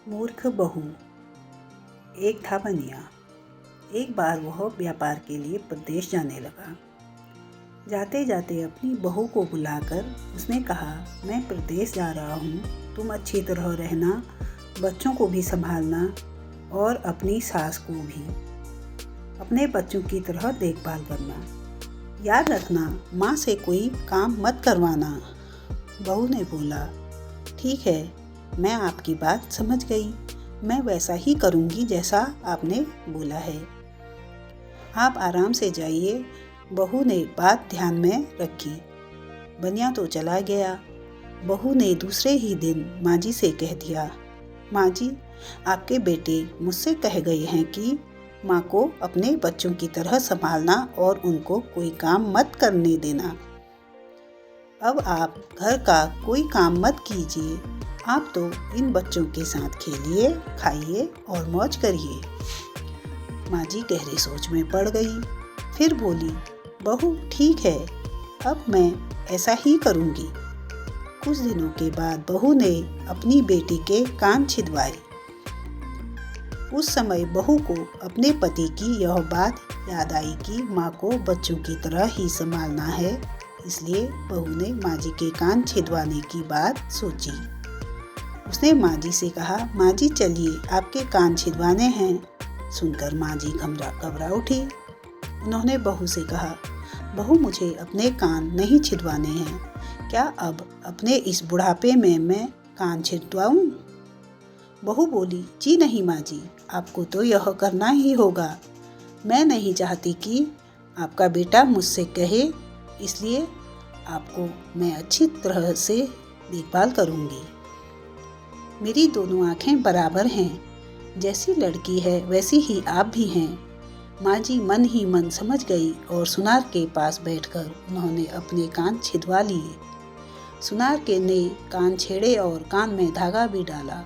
मूर्ख बहू। एक था बनिया। एक बार वह व्यापार के लिए प्रदेश जाने लगा। जाते जाते अपनी बहू को बुलाकर उसने कहा, मैं प्रदेश जा रहा हूँ, तुम अच्छी तरह रहना, बच्चों को भी संभालना और अपनी सास को भी अपने बच्चों की तरह देखभाल करना। याद रखना, माँ से कोई काम मत करवाना। बहू ने बोला, ठीक है, मैं आपकी बात समझ गई, मैं वैसा ही करूँगी जैसा आपने बोला है। आप आराम से जाइए। बहू ने बात ध्यान में रखी। बनिया तो चला गया। बहू ने दूसरे ही दिन माँ जी से कह दिया, माँ जी, आपके बेटे मुझसे कह गए हैं कि माँ को अपने बच्चों की तरह संभालना और उनको कोई काम मत करने देना। अब आप घर का कोई काम मत कीजिए, आप तो इन बच्चों के साथ खेलिए, खाइए और मौज करिए। माँ जी गहरी सोच में पड़ गई। फिर बोली, बहू ठीक है, अब मैं ऐसा ही करूँगी। कुछ दिनों के बाद बहू ने अपनी बेटी के कान छिदवाए। उस समय बहू को अपने पति की यह बात याद आई कि माँ को बच्चों की तरह ही संभालना है, इसलिए बहू ने माँ जी के कान छिदवाने की बात सोची। उसने माँ जी से कहा, माँ जी चलिए, आपके कान छिदवाने हैं। सुनकर माँ जी घबरा उठी। उन्होंने बहू से कहा, बहू मुझे अपने कान नहीं छिदवाने हैं, क्या अब अपने इस बुढ़ापे में मैं कान छिदवाऊं? बहू बोली, जी नहीं माँ जी, आपको तो यह करना ही होगा। मैं नहीं चाहती कि आपका बेटा मुझसे कहे, इसलिए आपको मैं अच्छी तरह से देखभाल करूँगी। मेरी दोनों आँखें बराबर हैं, जैसी लड़की है वैसी ही आप भी हैं। माँ जी मन ही मन समझ गई और सुनार के पास बैठकर उन्होंने अपने कान छिदवा लिए। सुनार के ने कान छेड़े और कान में धागा भी डाला।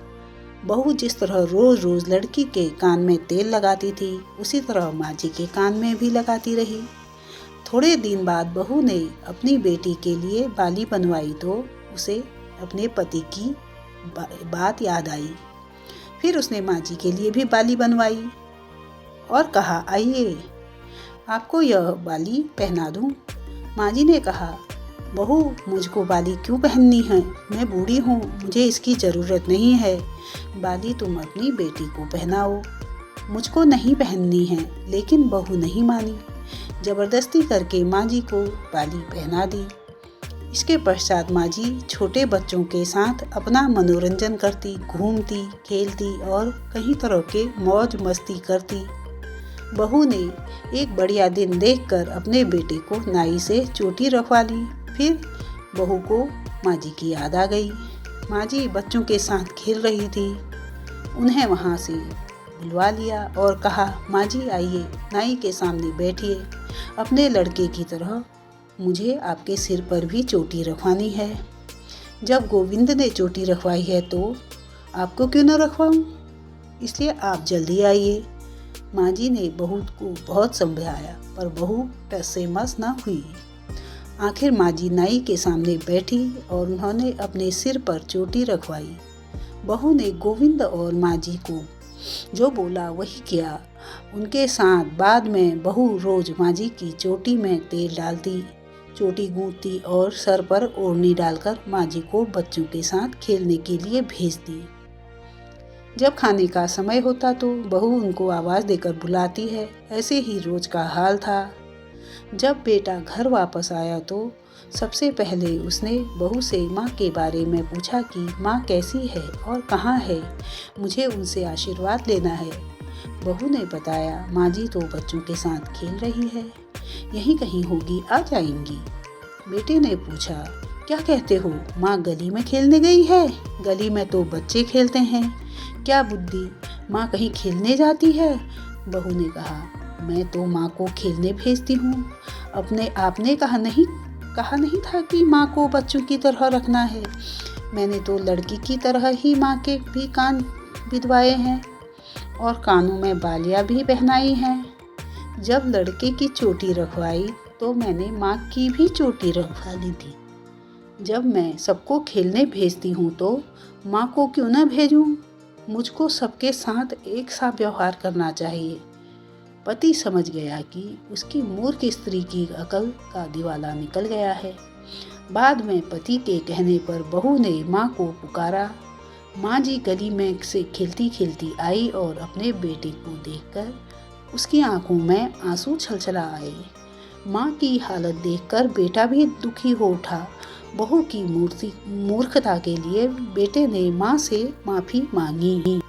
बहू जिस तरह रोज रोज लड़की के कान में तेल लगाती थी, उसी तरह माँ जी के कान में भी लगाती रही। थोड़े दिन बाद बहू ने अपनी बेटी के लिए बाली बनवाई तो उसे अपने पति की बात याद आई। फिर उसने माँ जी के लिए भी बाली बनवाई और कहा, आइए आपको यह बाली पहना दूं। माँ जी ने कहा, बहू मुझको बाली क्यों पहननी है, मैं बूढ़ी हूँ, मुझे इसकी ज़रूरत नहीं है, बाली तुम अपनी बेटी को पहनाओ, मुझको नहीं पहननी है। लेकिन बहू नहीं मानी, ज़बरदस्ती करके माँ जी को बाली पहना दी। इसके पश्चात माँ जी छोटे बच्चों के साथ अपना मनोरंजन करती, घूमती, खेलती और कई तरह के मौज मस्ती करती। बहू ने एक बढ़िया दिन देखकर अपने बेटे को नाई से चोटी रखवा ली। फिर बहू को माँ जी की याद आ गई। माँ जी बच्चों के साथ खेल रही थी। उन्हें वहाँ से बुलवा लिया और कहा, माँ जी आइए, नाई के सामने बैठिए, अपने लड़के की तरह मुझे आपके सिर पर भी चोटी रखवानी है। जब गोविंद ने चोटी रखवाई है तो आपको क्यों न रखवाऊं, इसलिए आप जल्दी आइए। माँ जी ने बहू को बहुत समझाया, पर बहू टस से मस न हुई। आखिर माँ जी नाई के सामने बैठी और उन्होंने अपने सिर पर चोटी रखवाई। बहू ने गोविंद और माँ जी को जो बोला वही किया। उनके साथ बाद में बहू रोज माँ जी की चोटी में तेल डालती, चोटी गूंथती और सर पर ओढ़नी डालकर माँ जी को बच्चों के साथ खेलने के लिए भेजती। जब खाने का समय होता तो बहू उनको आवाज़ देकर बुलाती है। ऐसे ही रोज का हाल था। जब बेटा घर वापस आया तो सबसे पहले उसने बहू से माँ के बारे में पूछा कि माँ कैसी है और कहाँ है, मुझे उनसे आशीर्वाद लेना है। बहू ने बताया, माँ जी तो बच्चों के साथ खेल रही है, यहीं कहीं होगी, आ जाएंगी। बेटे ने पूछा, क्या कहते हो, माँ गली में खेलने गई है? गली में तो बच्चे खेलते हैं, क्या बुद्धि, माँ कहीं खेलने जाती है? बहू ने कहा, मैं तो माँ को खेलने भेजती हूँ, अपने आपने कहा नहीं था कि माँ को बच्चों की तरह रखना है। मैंने तो लड़की की तरह ही माँ के भी कान बिधवाए हैं और कानों में बालियाँ भी पहनाई हैं। जब लड़के की चोटी रखवाई तो मैंने माँ की भी चोटी रखवा ली थी। जब मैं सबको खेलने भेजती हूँ तो माँ को क्यों न भेजूँ? मुझको सबके साथ एक सा व्यवहार करना चाहिए। पति समझ गया कि उसकी मूर्ख स्त्री की अकल का दिवाला निकल गया है। बाद में पति के कहने पर बहू ने माँ को पुकारा। माँ जी गली में से खेलती खेलती आई और अपने बेटे को देखकर उसकी आंखों में आंसू छलछला आए। माँ की हालत देखकर बेटा भी दुखी हो उठा। बहू की मूर्खता के लिए बेटे ने माँ से माफ़ी मांगी।